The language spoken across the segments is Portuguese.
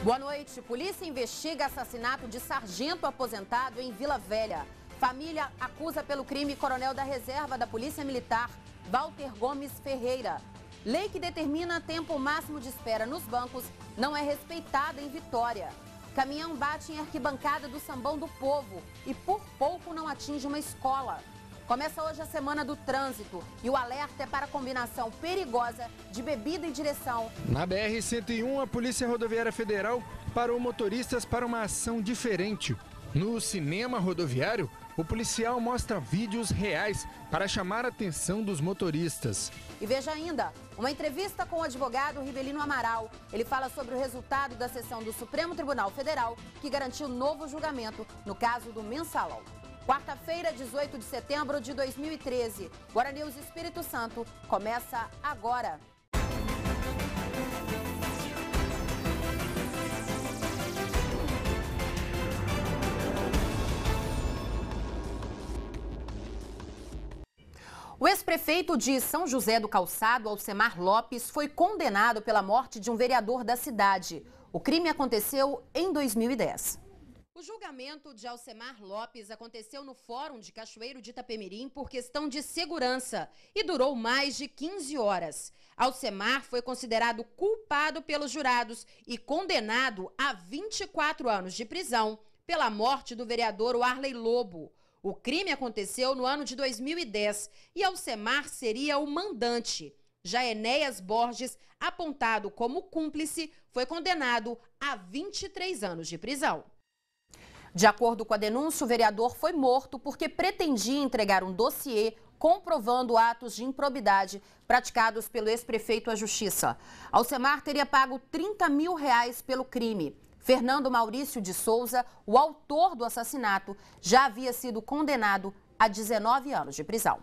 Boa noite. Polícia investiga assassinato de sargento aposentado em Vila Velha. Família acusa pelo crime coronel da reserva da Polícia Militar, Walter Gomes Ferreira. Lei que determina tempo máximo de espera nos bancos não é respeitada em Vitória. Caminhão bate em arquibancada do Sambão do Povo e por pouco não atinge uma escola. Começa hoje a Semana do Trânsito e o alerta é para a combinação perigosa de bebida e direção. Na BR-101, a Polícia Rodoviária Federal parou motoristas para uma ação diferente. No cinema rodoviário, o policial mostra vídeos reais para chamar a atenção dos motoristas. E veja ainda, uma entrevista com o advogado Rivelino Amaral. Ele fala sobre o resultado da sessão do Supremo Tribunal Federal que garantiu novo julgamento no caso do Mensalão. Quarta-feira, 18 de setembro de 2013. Guará News Espírito Santo começa agora. O ex-prefeito de São José do Calçado, Alcemar Lopes, foi condenado pela morte de um vereador da cidade. O crime aconteceu em 2010. O julgamento de Alcemar Lopes aconteceu no Fórum de Cachoeiro de Itapemirim por questão de segurança e durou mais de 15 horas. Alcemar foi considerado culpado pelos jurados e condenado a 24 anos de prisão pela morte do vereador Warley Lobo. O crime aconteceu no ano de 2010 e Alcemar seria o mandante. Já Enéas Borges, apontado como cúmplice, foi condenado a 23 anos de prisão. De acordo com a denúncia, o vereador foi morto porque pretendia entregar um dossiê comprovando atos de improbidade praticados pelo ex-prefeito à Justiça. Alcemar teria pago R$30 mil pelo crime. Fernando Maurício de Souza, o autor do assassinato, já havia sido condenado a 19 anos de prisão.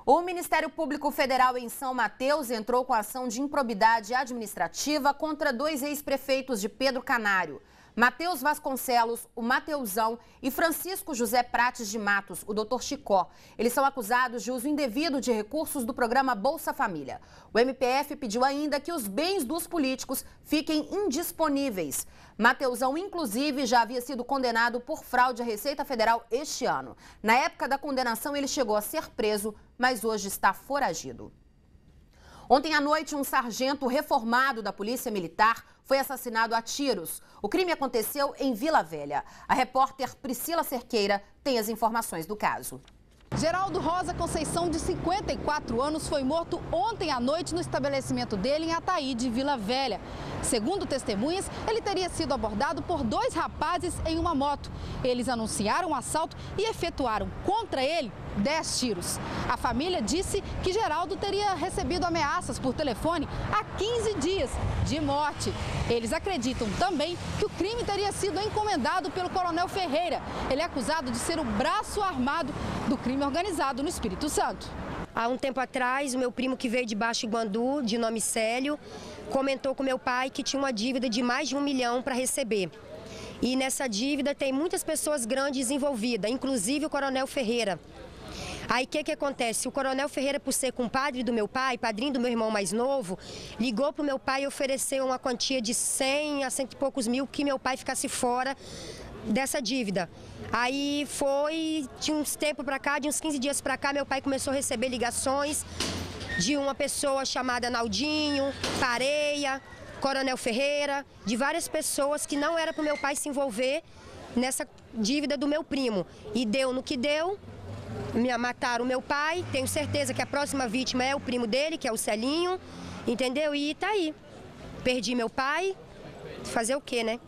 O Ministério Público Federal em São Mateus entrou com ação de improbidade administrativa contra 2 ex-prefeitos de Pedro Canário. Mateus Vasconcelos, o Mateusão, e Francisco José Prates de Matos, o Dr. Chicó. Eles são acusados de uso indevido de recursos do programa Bolsa Família. O MPF pediu ainda que os bens dos políticos fiquem indisponíveis. Mateusão, inclusive, já havia sido condenado por fraude à Receita Federal este ano. Na época da condenação, ele chegou a ser preso, mas hoje está foragido. Ontem à noite, um sargento reformado da Polícia Militar foi assassinado a tiros. O crime aconteceu em Vila Velha. A repórter Priscila Cerqueira tem as informações do caso. Geraldo Rosa Conceição, de 54 anos, foi morto ontem à noite no estabelecimento dele em Ataíde, Vila Velha. Segundo testemunhas, ele teria sido abordado por 2 rapazes em uma moto. Eles anunciaram o assalto e efetuaram contra ele 10 tiros. A família disse que Geraldo teria recebido ameaças por telefone há 15 dias de morte. Eles acreditam também que o crime teria sido encomendado pelo coronel Ferreira. Ele é acusado de ser o braço armado do crime organizado no Espírito Santo. Há um tempo atrás, o meu primo que veio de Baixo Iguandu, de nome Célio, comentou com meu pai que tinha uma dívida de mais de R$1 milhão para receber. E nessa dívida tem muitas pessoas grandes envolvidas, inclusive o coronel Ferreira. Aí o que acontece? O coronel Ferreira, por ser compadre do meu pai, padrinho do meu irmão mais novo, ligou para o meu pai e ofereceu uma quantia de 100 a 100 e poucos mil que meu pai ficasse fora dessa dívida. Aí de uns tempos para cá, de uns 15 dias para cá, meu pai começou a receber ligações de uma pessoa chamada Naldinho, Pareia, Coronel Ferreira, de várias pessoas que não era para o meu pai se envolver nessa dívida do meu primo. E deu no que deu, mataram o meu pai, tenho certeza que a próxima vítima é o primo dele, que é o Celinho, entendeu? E tá aí, perdi meu pai, fazer o quê, né?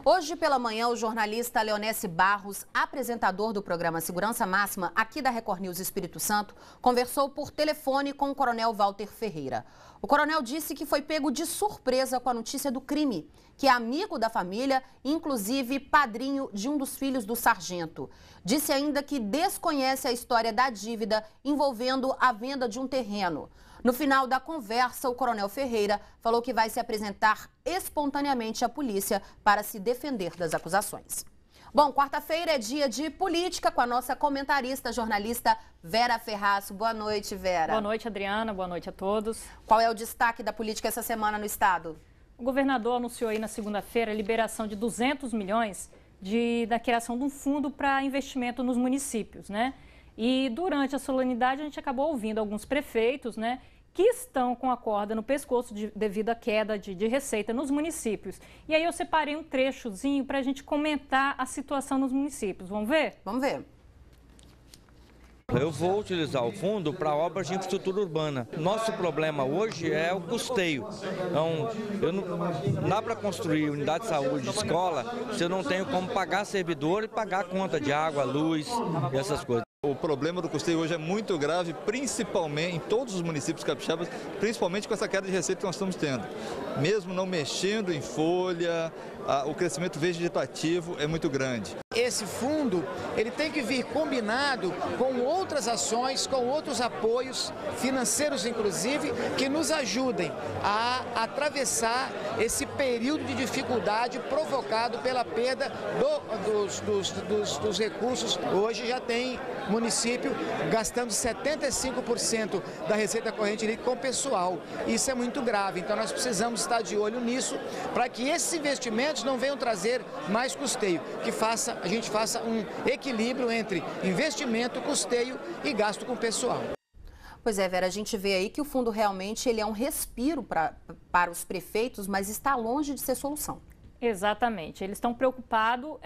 Hoje pela manhã, o jornalista Leonesse Barros, apresentador do programa Segurança Máxima, aqui da Record News Espírito Santo, conversou por telefone com o coronel Walter Ferreira. O coronel disse que foi pego de surpresa com a notícia do crime, que é amigo da família, inclusive padrinho de um dos filhos do sargento. Disse ainda que desconhece a história da dívida envolvendo a venda de um terreno. No final da conversa, o coronel Ferreira falou que vai se apresentar espontaneamente à polícia para se defender das acusações. Bom, quarta-feira é dia de política com a nossa comentarista, jornalista Vera Ferraz. Boa noite, Vera. Boa noite, Adriana. Boa noite a todos. Qual é o destaque da política essa semana no estado? O governador anunciou aí na segunda-feira a liberação de 200 milhões da criação de um fundo para investimento nos municípios, né? E durante a solenidade a gente acabou ouvindo alguns prefeitos, né, que estão com a corda no pescoço devido à queda de receita nos municípios. E aí eu separei um trechozinho para a gente comentar a situação nos municípios. Vamos ver? Vamos ver. Eu vou utilizar o fundo para obras de infraestrutura urbana. Nosso problema hoje é o custeio. Então, não dá para construir unidade de saúde, escola, se eu não tenho como pagar servidor e pagar a conta de água, luz e essas coisas. O problema do custeio hoje é muito grave, principalmente em todos os municípios capixabas, principalmente com essa queda de receita que nós estamos tendo. Mesmo não mexendo em folha, o crescimento vegetativo é muito grande. Esse fundo, ele tem que vir combinado com outras ações, com outros apoios financeiros, inclusive, que nos ajudem a atravessar esse período de dificuldade provocado pela perda dos recursos. Hoje já tem município gastando 75% da receita corrente líquida com pessoal. Isso é muito grave, então nós precisamos estar de olho nisso para que esses investimentos não venham trazer mais custeio, que a gente faça um equilíbrio entre investimento, custeio e gasto com pessoal. Pois é, Vera, a gente vê aí que o fundo realmente ele é um respiro para os prefeitos, mas está longe de ser solução. Exatamente. Eles estão preocupados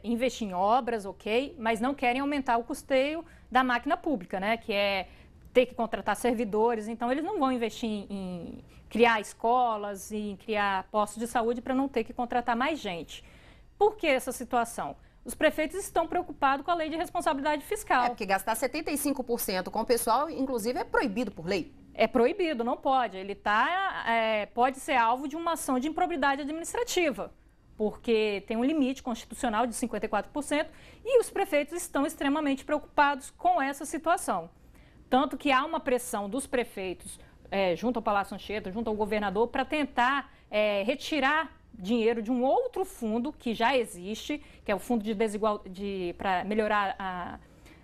em investir em obras, ok, mas não querem aumentar o custeio da máquina pública, né? Que é ter que contratar servidores. Então, eles não vão investir em criar escolas, em criar postos de saúde para não ter que contratar mais gente. Por que essa situação? Os prefeitos estão preocupados com a lei de responsabilidade fiscal. É porque gastar 75% com o pessoal, inclusive, é proibido por lei. É proibido, não pode. Ele pode ser alvo de uma ação de improbidade administrativa, porque tem um limite constitucional de 54% e os prefeitos estão extremamente preocupados com essa situação. Tanto que há uma pressão dos prefeitos junto ao Palácio Anchieta, junto ao governador, para tentar retirar dinheiro de um outro fundo que já existe, que é o Fundo para melhorar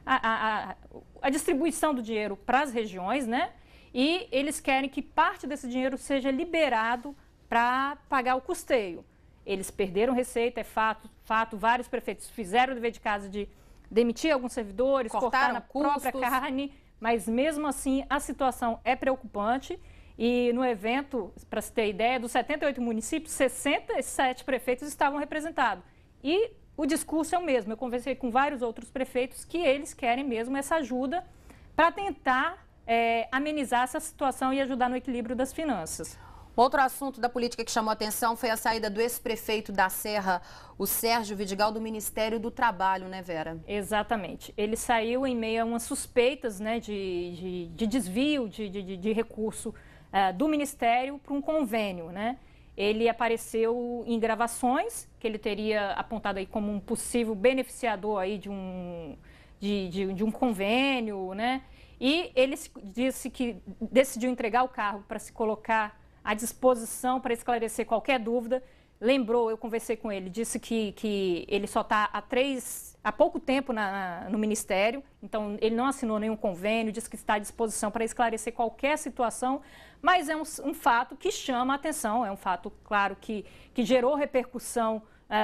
a distribuição do dinheiro para as regiões, né? E eles querem que parte desse dinheiro seja liberado para pagar o custeio. Eles perderam receita, é fato. Vários prefeitos fizeram o dever de casa de demitir alguns servidores, cortar na própria carne, mas mesmo assim a situação é preocupante. E no evento, para se ter ideia, dos 78 municípios, 67 prefeitos estavam representados. E o discurso é o mesmo. Eu conversei com vários outros prefeitos que eles querem mesmo essa ajuda para tentar amenizar essa situação e ajudar no equilíbrio das finanças. Outro assunto da política que chamou a atenção foi a saída do ex-prefeito da Serra, o Sérgio Vidigal, do Ministério do Trabalho, né, Vera? Exatamente. Ele saiu em meio a umas suspeitas, né, de desvio de recurso do Ministério para um convênio, né? Ele apareceu em gravações que ele teria apontado aí como um possível beneficiador aí de um convênio, né? E ele disse que decidiu entregar o cargo para se colocar à disposição para esclarecer qualquer dúvida. Lembrou, eu conversei com ele, disse que ele só está há pouco tempo no Ministério, então ele não assinou nenhum convênio, disse que está à disposição para esclarecer qualquer situação, mas é um fato que chama a atenção, é um fato, claro, que gerou repercussão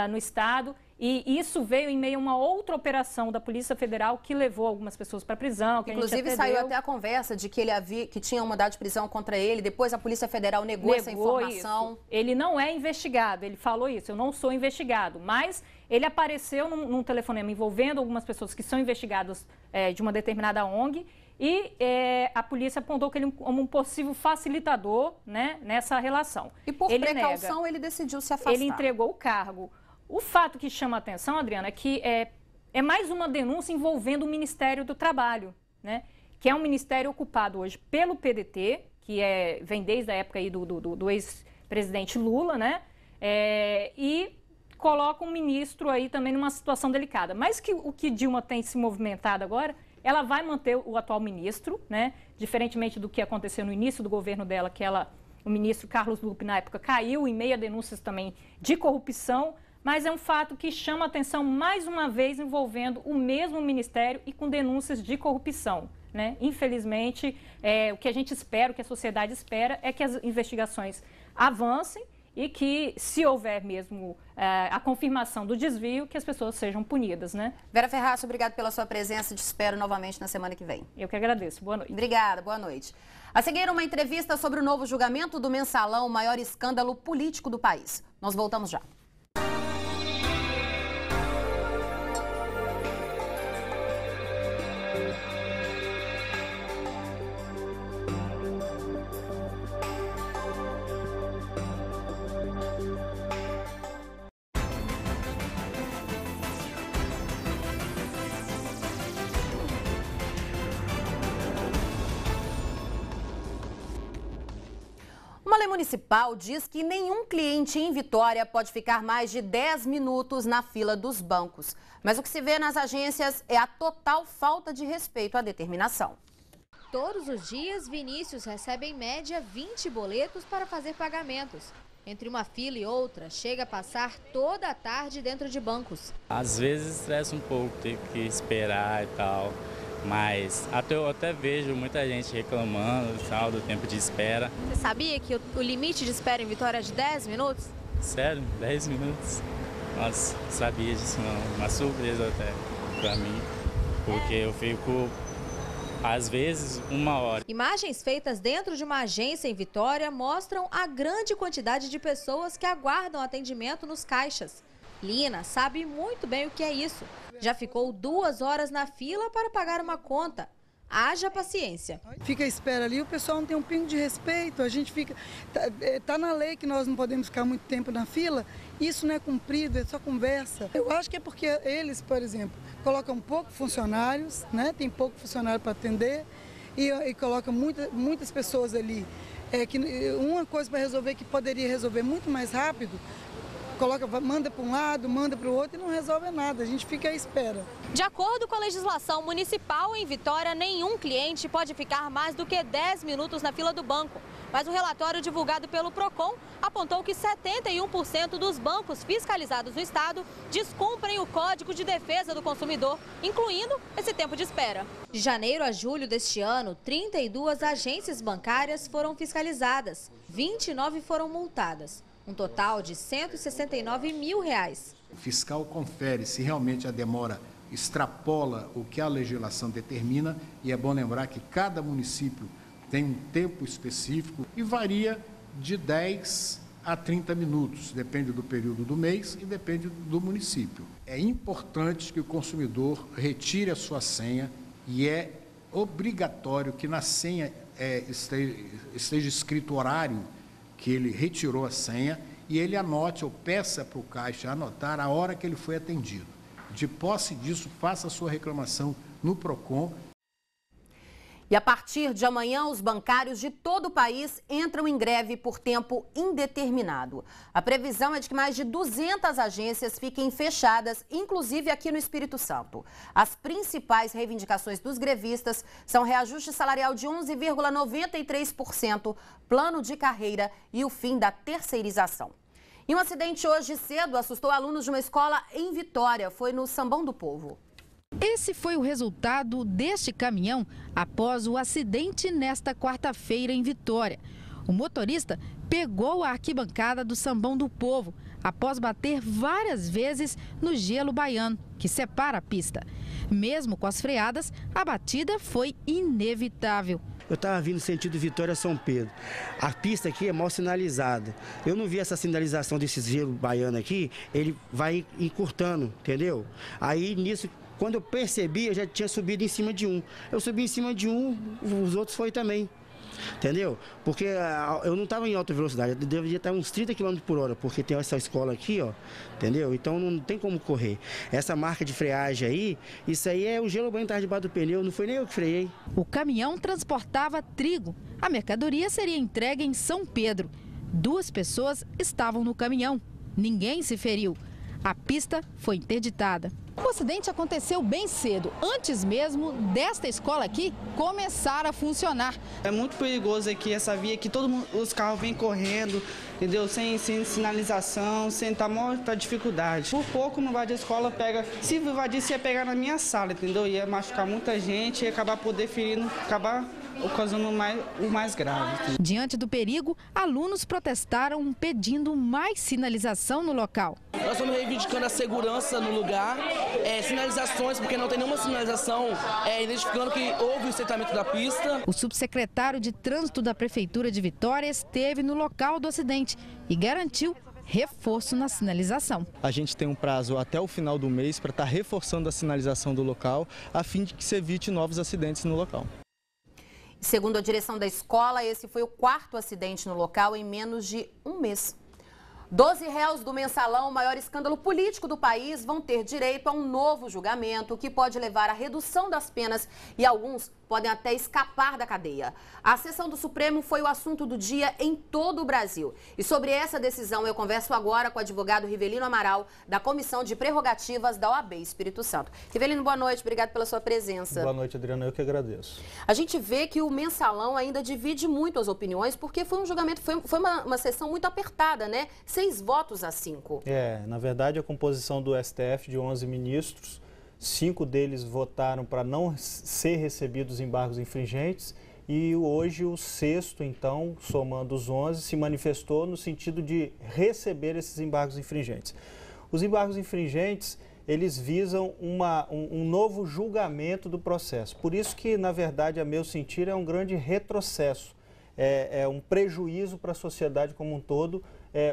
no Estado. E isso veio em meio a uma outra operação da Polícia Federal que levou algumas pessoas para a prisão. Inclusive saiu até a conversa de que tinha um mandado de prisão contra ele. Depois a Polícia Federal negou essa informação. Isso. Ele não é investigado, ele falou isso, eu não sou investigado. Mas ele apareceu num telefonema envolvendo algumas pessoas que são investigadas de uma determinada ONG. E a polícia apontou que ele como um possível facilitador, né, nessa relação. E por precaução ele decidiu se afastar. Ele entregou o cargo. O fato que chama a atenção, Adriana, é que é mais uma denúncia envolvendo o Ministério do Trabalho, né? Que é um ministério ocupado hoje pelo PDT, que vem desde a época aí do ex-presidente Lula, né? E coloca um ministro aí também numa situação delicada. Mas o que Dilma tem se movimentado agora, ela vai manter o atual ministro, né? Diferentemente do que aconteceu no início do governo dela, que o ministro Carlos Lupe, na época, caiu em meio a denúncias também de corrupção. Mas é um fato que chama a atenção mais uma vez envolvendo o mesmo ministério e com denúncias de corrupção, né? Infelizmente, o que a gente espera, o que a sociedade espera é que as investigações avancem e que, se houver mesmo a confirmação do desvio, que as pessoas sejam punidas, né? Vera Ferraz, obrigado pela sua presença. Te espero novamente na semana que vem. Eu que agradeço. Boa noite. Obrigada, boa noite. A seguir, uma entrevista sobre o novo julgamento do Mensalão, o maior escândalo político do país. Nós voltamos já. Uma lei municipal diz que nenhum cliente em Vitória pode ficar mais de 10 minutos na fila dos bancos. Mas o que se vê nas agências é a total falta de respeito à determinação. Todos os dias, Vinícius recebe em média 20 boletos para fazer pagamentos. Entre uma fila e outra, chega a passar toda a tarde dentro de bancos. Às vezes estressa um pouco, ter que esperar e tal. Mas eu até vejo muita gente reclamando do tempo de espera. Você sabia que o limite de espera em Vitória é de 10 minutos? Sério? 10 minutos? Nossa, sabia disso não. Uma surpresa até pra mim, porque eu fico, às vezes, 1 hora. Imagens feitas dentro de uma agência em Vitória mostram a grande quantidade de pessoas que aguardam atendimento nos caixas. Lina sabe muito bem o que é isso. Já ficou 2 horas na fila para pagar uma conta. Haja paciência. Fica à espera ali, o pessoal não tem um pingo de respeito, a gente fica... Tá na lei que nós não podemos ficar muito tempo na fila, isso não é cumprido, é só conversa. Eu acho que é porque eles, por exemplo, colocam pouco funcionários, né? Tem pouco funcionário para atender e colocam muitas pessoas ali. Que uma coisa para resolver que poderia resolver muito mais rápido, manda para um lado, manda para o outro e não resolve nada, a gente fica à espera. De acordo com a legislação municipal, em Vitória, nenhum cliente pode ficar mais do que 10 minutos na fila do banco. Mas o relatório divulgado pelo PROCON apontou que 71% dos bancos fiscalizados no estado descumprem o Código de Defesa do Consumidor, incluindo esse tempo de espera. De janeiro a julho deste ano, 32 agências bancárias foram fiscalizadas, 29 foram multadas. Um total de R$169 mil. O fiscal confere se realmente a demora extrapola o que a legislação determina, e é bom lembrar que cada município tem um tempo específico e varia de 10 a 30 minutos, depende do período do mês e depende do município. É importante que o consumidor retire a sua senha e é obrigatório que na senha esteja escrito o horário que ele retirou a senha e ele anote ou peça para o caixa anotar a hora que ele foi atendido. De posse disso, faça a sua reclamação no PROCON. E a partir de amanhã, os bancários de todo o país entram em greve por tempo indeterminado. A previsão é de que mais de 200 agências fiquem fechadas, inclusive aqui no Espírito Santo. As principais reivindicações dos grevistas são reajuste salarial de 11,93%, plano de carreira e o fim da terceirização. E um acidente hoje cedo assustou alunos de uma escola em Vitória. Foi no Sambão do Povo. Esse foi o resultado deste caminhão após o acidente nesta quarta-feira em Vitória. O motorista pegou a arquibancada do Sambão do Povo após bater várias vezes no gelo baiano, que separa a pista. Mesmo com as freadas, a batida foi inevitável. Eu estava vindo sentido Vitória-São Pedro. A pista aqui é mal sinalizada. Eu não vi essa sinalização desse gelo baiano aqui, ele vai encurtando, entendeu? Aí nisso, quando eu percebi, eu já tinha subido em cima de um. Eu subi em cima de um, os outros foi também. Entendeu? Porque eu não estava em alta velocidade, eu devia estar uns 30 km por hora, porque tem essa escola aqui, ó, entendeu? Então não tem como correr. Essa marca de freagem aí, isso aí é o gelo baiano que estava debaixo do pneu, não foi nem eu que freiei. O caminhão transportava trigo. A mercadoria seria entregue em São Pedro. 2 pessoas estavam no caminhão. Ninguém se feriu. A pista foi interditada. O acidente aconteceu bem cedo, antes mesmo desta escola aqui começar a funcionar. É muito perigoso aqui essa via, que os carros vêm correndo, entendeu? Sem sinalização, sem muita dificuldade. Por pouco não vai de escola, pega. Se invadisse, ia pegar na minha sala, entendeu? Ia machucar muita gente, ia acabar ferindo, acabar ocasionando o mais grave. Diante do perigo, alunos protestaram pedindo mais sinalização no local. Nós estamos reivindicando a segurança no lugar, sinalizações, porque não tem nenhuma sinalização identificando que houve o estreitamento da pista. O subsecretário de Trânsito da Prefeitura de Vitória esteve no local do acidente e garantiu reforço na sinalização. A gente tem um prazo até o final do mês para estar reforçando a sinalização do local, a fim de que se evite novos acidentes no local. Segundo a direção da escola, esse foi o 4º acidente no local em menos de um mês. 12 réus do mensalão, o maior escândalo político do país, vão ter direito a um novo julgamento que pode levar à redução das penas e alguns podem até escapar da cadeia. A sessão do Supremo foi o assunto do dia em todo o Brasil. E sobre essa decisão eu converso agora com o advogado Rivelino Amaral, da Comissão de Prerrogativas da OAB Espírito Santo. Rivelino, boa noite, obrigado pela sua presença. Boa noite, Adriana, eu que agradeço. A gente vê que o mensalão ainda divide muito as opiniões, porque foi um julgamento, foi uma sessão muito apertada, né? 6 votos a 5. Na verdade, a composição do STF de 11 ministros, 5 deles votaram para não ser recebidos embargos infringentes e hoje o 6º, então, somando os 11, se manifestou no sentido de receber esses embargos infringentes. Os embargos infringentes, eles visam um novo julgamento do processo. Por isso que, na verdade, a meu sentir, é um grande retrocesso, é um prejuízo para a sociedade como um todo,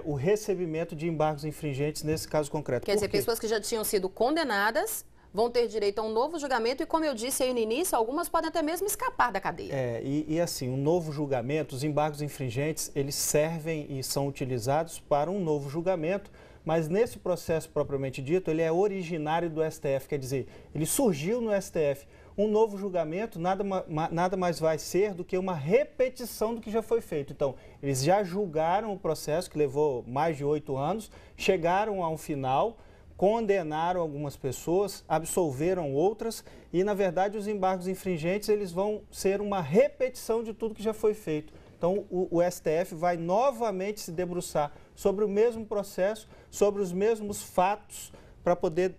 o recebimento de embargos infringentes nesse caso concreto. Quer dizer, pessoas que já tinham sido condenadas vão ter direito a um novo julgamento e, como eu disse aí no início, algumas podem até mesmo escapar da cadeia. E assim, um novo julgamento, os embargos infringentes, eles servem e são utilizados para um novo julgamento, mas nesse processo propriamente dito, ele é originário do STF, quer dizer, ele surgiu no STF. Um novo julgamento nada mais vai ser do que uma repetição do que já foi feito. Então, eles já julgaram o processo, que levou mais de 8 anos, chegaram a um final, condenaram algumas pessoas, absolveram outras e, na verdade, os embargos infringentes eles vão ser uma repetição de tudo que já foi feito. Então, o STF vai novamente se debruçar sobre o mesmo processo, sobre os mesmos fatos, para poder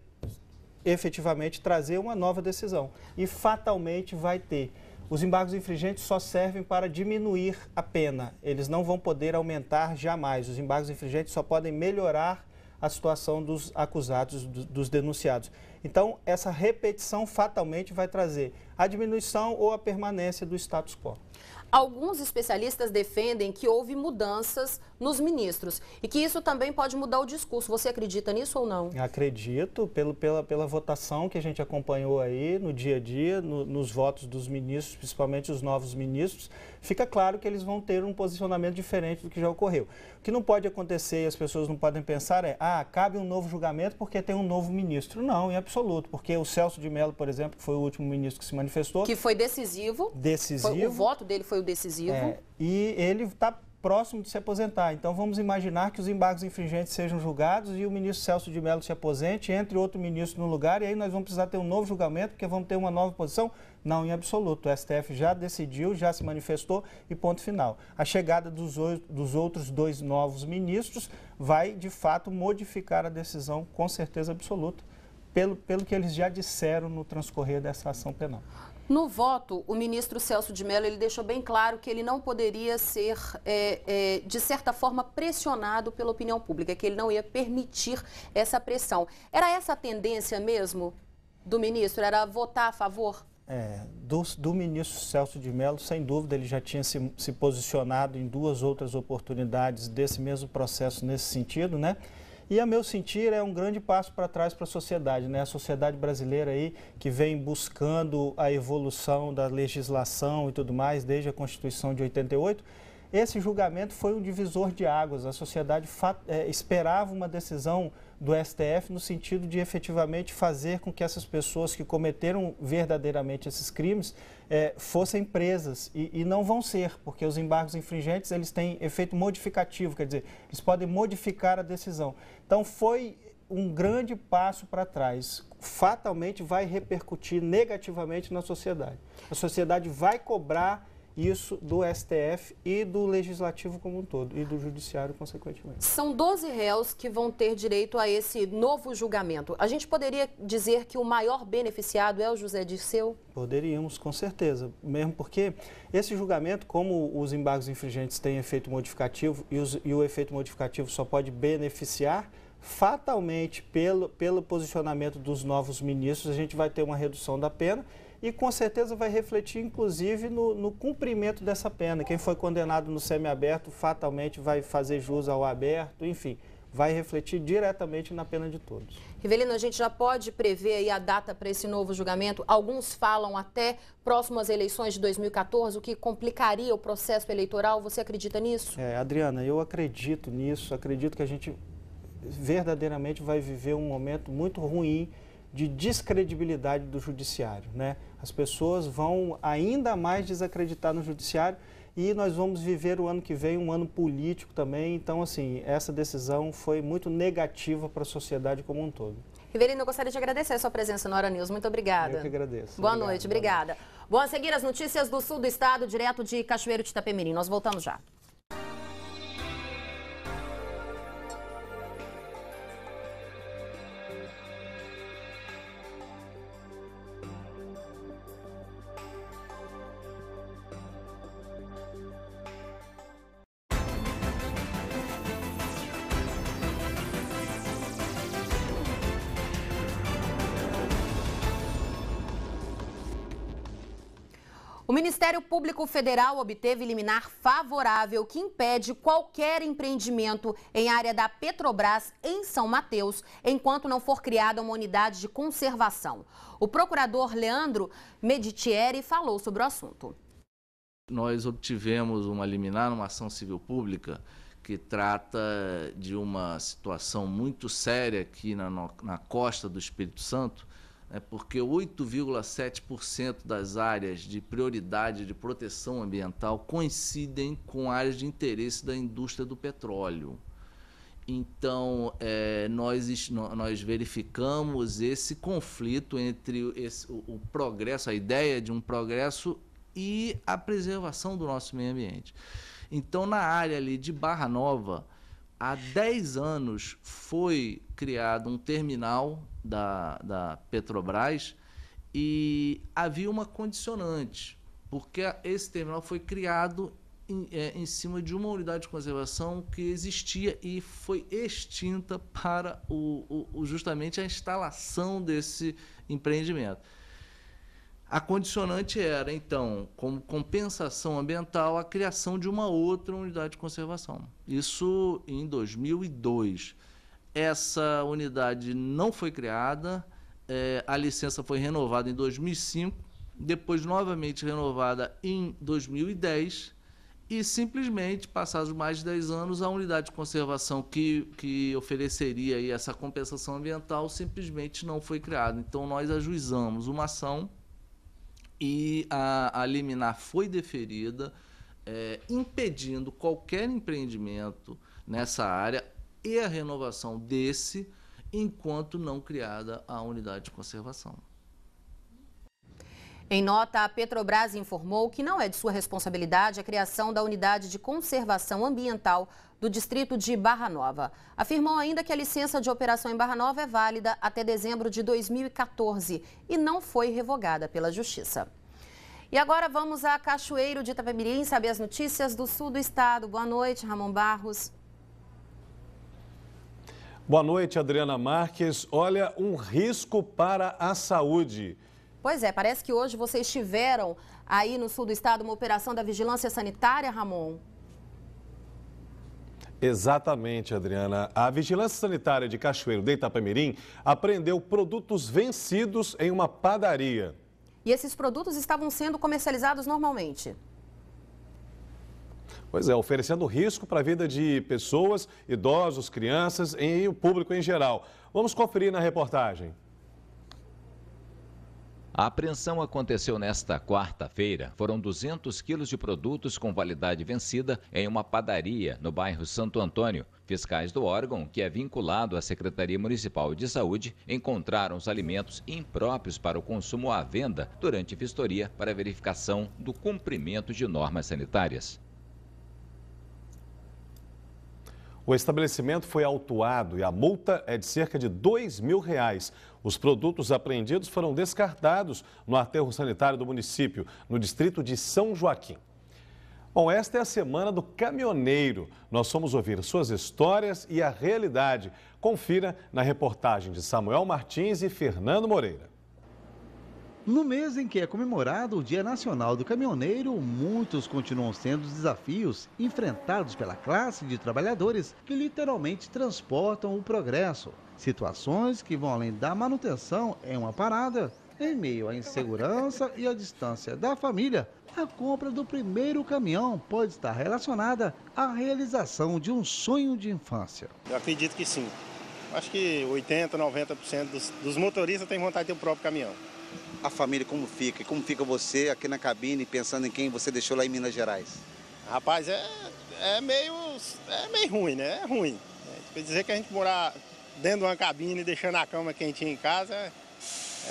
efetivamente trazer uma nova decisão. E fatalmente vai ter. Os embargos infringentes só servem para diminuir a pena. Eles não vão poder aumentar jamais. Os embargos infringentes só podem melhorar a situação dos acusados, dos denunciados. Então, essa repetição fatalmente vai trazer a diminuição ou a permanência do status quo. Alguns especialistas defendem que houve mudanças nos ministros e que isso também pode mudar o discurso. Você acredita nisso ou não? Acredito, pela votação que a gente acompanhou aí no dia a dia, nos votos dos ministros, principalmente os novos ministros, fica claro que eles vão ter um posicionamento diferente do que já ocorreu. O que não pode acontecer e as pessoas não podem pensar cabe um novo julgamento porque tem um novo ministro. Não, em absoluto, porque o Celso de Mello, por exemplo, que foi o último ministro que se manifestou. Que foi decisivo. O voto dele foi o decisivo. E ele está próximo de se aposentar. Então, vamos imaginar que os embargos infringentes sejam julgados e o ministro Celso de Mello se aposente, entre outro ministro no lugar, e aí nós vamos precisar ter um novo julgamento, porque vamos ter uma nova posição? Não, em absoluto. O STF já decidiu, já se manifestou e ponto final. A chegada dos outros 2 novos ministros vai, de fato, modificar a decisão com certeza absoluta, pelo que eles já disseram no transcorrer dessa ação penal. No voto, o ministro Celso de Mello ele deixou bem claro que ele não poderia ser, de certa forma, pressionado pela opinião pública, que ele não ia permitir essa pressão. Era essa a tendência mesmo do ministro? Era votar a favor? Do ministro Celso de Mello, sem dúvida, ele já tinha se posicionado em 2 outras oportunidades desse mesmo processo nesse sentido, né? E, a meu sentir, é um grande passo para trás para a sociedade, né? A sociedade brasileira aí que vem buscando a evolução da legislação e tudo mais desde a Constituição de 88. Esse julgamento foi um divisor de águas. A sociedade esperava uma decisão do STF no sentido de efetivamente fazer com que essas pessoas que cometeram verdadeiramente esses crimes fossem presas e não vão ser, porque os embargos infringentes eles têm efeito modificativo, quer dizer, eles podem modificar a decisão. Então foi um grande passo para trás, fatalmente vai repercutir negativamente na sociedade. A sociedade vai cobrar isso do STF e do Legislativo como um todo, e do Judiciário, consequentemente. São 12 réus que vão ter direito a esse novo julgamento. A gente poderia dizer que o maior beneficiado é o José Dirceu? Poderíamos, com certeza, mesmo porque esse julgamento, como os embargos infringentes têm efeito modificativo e o efeito modificativo só pode beneficiar, fatalmente, pelo posicionamento dos novos ministros, a gente vai ter uma redução da pena e com certeza vai refletir, inclusive, no cumprimento dessa pena. Quem foi condenado no semiaberto, fatalmente vai fazer jus ao aberto, enfim, vai refletir diretamente na pena de todos. Rivelino, a gente já pode prever aí a data para esse novo julgamento? Alguns falam até próximo às eleições de 2014, o que complicaria o processo eleitoral. Você acredita nisso? Adriana, eu acredito nisso, acredito que a gente verdadeiramente vai viver um momento muito ruim de descredibilidade do judiciário, né? As pessoas vão ainda mais desacreditar no judiciário e nós vamos viver o ano que vem um ano político também. Então, assim, essa decisão foi muito negativa para a sociedade como um todo. Rivelino, eu gostaria de agradecer a sua presença no Hora News. Muito obrigada. Eu que agradeço. Boa noite, obrigada. Bom, a seguir as notícias do sul do estado, direto de Cachoeiro de Itapemirim. Nós voltamos já. O Ministério Público Federal obteve liminar favorável que impede qualquer empreendimento em área da Petrobras em São Mateus, enquanto não for criada uma unidade de conservação. O procurador Leandro Meditieri falou sobre o assunto. Nós obtivemos uma liminar numa ação civil pública que trata de uma situação muito séria aqui na costa do Espírito Santo, porque 8,7% das áreas de prioridade de proteção ambiental coincidem com áreas de interesse da indústria do petróleo. Então, nós verificamos esse conflito entre o progresso, a ideia de um progresso e a preservação do nosso meio ambiente. Então, na área ali de Barra Nova, há 10 anos foi criado um terminal da Petrobras e havia uma condicionante, porque esse terminal foi criado em cima de uma unidade de conservação que existia e foi extinta para justamente a instalação desse empreendimento. A condicionante era, então, como compensação ambiental, a criação de uma outra unidade de conservação. Isso em 2002. Essa unidade não foi criada, a licença foi renovada em 2005, depois novamente renovada em 2010 e simplesmente, passados mais de 10 anos, a unidade de conservação que ofereceria aí essa compensação ambiental simplesmente não foi criada. Então, nós ajuizamos uma ação e a liminar foi deferida, impedindo qualquer empreendimento nessa área e a renovação desse, enquanto não criada a unidade de conservação. Em nota, a Petrobras informou que não é de sua responsabilidade a criação da unidade de conservação ambiental do distrito de Barra Nova. Afirmou ainda que a licença de operação em Barra Nova é válida até dezembro de 2014 e não foi revogada pela Justiça. E agora vamos a Cachoeiro de Itapemirim saber as notícias do sul do estado. Boa noite, Ramon Barros. Boa noite, Adriana Marques. Olha, um risco para a saúde. Pois é, parece que hoje vocês tiveram aí no sul do estado uma operação da Vigilância Sanitária, Ramon. Exatamente, Adriana. A Vigilância Sanitária de Cachoeiro de Itapemirim apreendeu produtos vencidos em uma padaria. E esses produtos estavam sendo comercializados normalmente. Pois é, oferecendo risco para a vida de pessoas, idosos, crianças e o público em geral. Vamos conferir na reportagem. A apreensão aconteceu nesta quarta-feira. Foram 200 quilos de produtos com validade vencida em uma padaria no bairro Santo Antônio. Fiscais do órgão, que é vinculado à Secretaria Municipal de Saúde, encontraram os alimentos impróprios para o consumo à venda durante vistoria para verificação do cumprimento de normas sanitárias. O estabelecimento foi autuado e a multa é de cerca de R$2.000. Os produtos apreendidos foram descartados no aterro sanitário do município, no distrito de São Joaquim. Bom, esta é a Semana do Caminhoneiro. Nós vamos ouvir suas histórias e a realidade. Confira na reportagem de Samuel Martins e Fernando Moreira. No mês em que é comemorado o Dia Nacional do Caminhoneiro, muitos continuam sendo os desafios enfrentados pela classe de trabalhadores que literalmente transportam o progresso. Situações que vão além da manutenção em uma parada, em meio à insegurança e à distância da família. A compra do primeiro caminhão pode estar relacionada à realização de um sonho de infância. Eu acredito que sim. Acho que 80%, 90% dos motoristas têm vontade de ter o próprio caminhão. A família como fica? E como fica você aqui na cabine pensando em quem você deixou lá em Minas Gerais? Rapaz, é meio ruim, né? É ruim. Quer dizer que a gente morar dentro de uma cabine deixando a cama quentinha em casa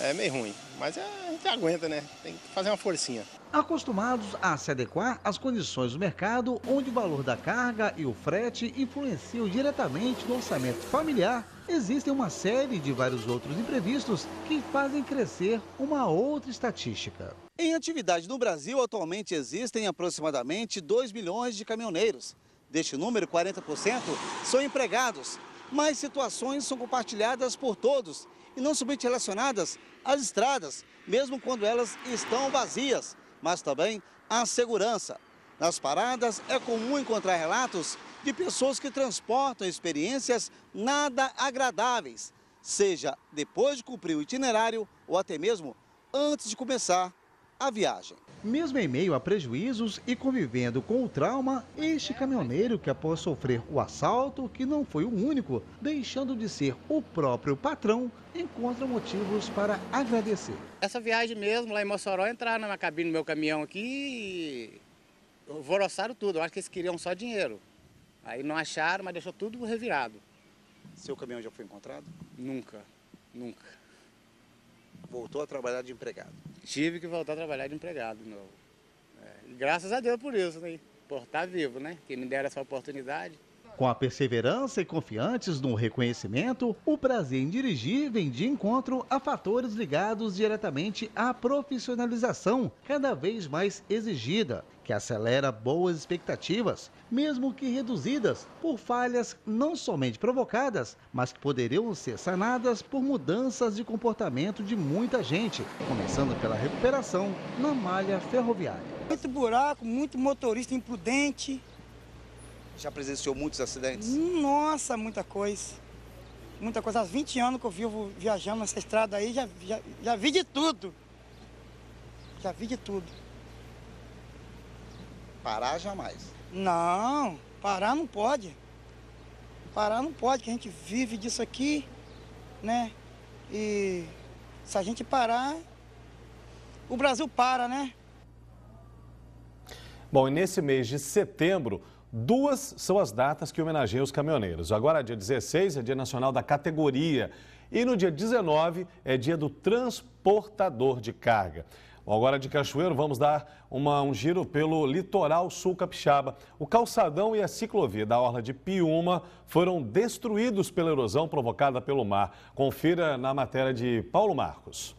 é meio ruim. Mas a gente aguenta, né? Tem que fazer uma forcinha. Acostumados a se adequar às condições do mercado, onde o valor da carga e o frete influenciam diretamente no orçamento familiar, existem uma série de vários outros imprevistos que fazem crescer uma outra estatística. Em atividade no Brasil, atualmente existem aproximadamente 2 milhões de caminhoneiros. Deste número, 40% são empregados, mas situações são compartilhadas por todos e não somente relacionadas às estradas, mesmo quando elas estão vazias, mas também à segurança. Nas paradas é comum encontrar relatos de pessoas que transportam experiências nada agradáveis, seja depois de cumprir o itinerário ou até mesmo antes de começar a viagem. Mesmo em meio a prejuízos e convivendo com o trauma, este caminhoneiro que após sofrer o assalto, que não foi o único, deixando de ser o próprio patrão, encontra motivos para agradecer. Essa viagem mesmo, lá em Mossoró, entraram na cabine do meu caminhão aqui e alvoroçaram tudo. Eu acho que eles queriam só dinheiro. Aí não acharam, mas deixou tudo revirado. Seu caminhão já foi encontrado? Nunca. Voltou a trabalhar de empregado? Tive que voltar a trabalhar de empregado de novo. Graças a Deus por isso, né? Por estar vivo, né? Que me deram essa oportunidade. Com a perseverança e confiantes no reconhecimento, o prazer em dirigir vem de encontro a fatores ligados diretamente à profissionalização, cada vez mais exigida, que acelera boas expectativas, mesmo que reduzidas por falhas não somente provocadas, mas que poderiam ser sanadas por mudanças de comportamento de muita gente, começando pela recuperação na malha ferroviária. Muito buraco, muito motorista imprudente. Já presenciou muitos acidentes? Nossa, muita coisa. Muita coisa. Há 20 anos que eu vivo viajando nessa estrada aí, já vi de tudo. Já vi de tudo. Parar jamais? Não, parar não pode. Parar não pode, que a gente vive disso aqui, né? E se a gente parar, o Brasil para, né? Bom, e nesse mês de setembro, 2 são as datas que homenageiam os caminhoneiros. Agora, dia 16 é Dia Nacional da Categoria e no dia 19 é Dia do Transportador de Carga. Bom, agora de Cachoeiro, vamos dar um giro pelo litoral sul capixaba. O calçadão e a ciclovia da orla de Piúma foram destruídos pela erosão provocada pelo mar. Confira na matéria de Paulo Marcos.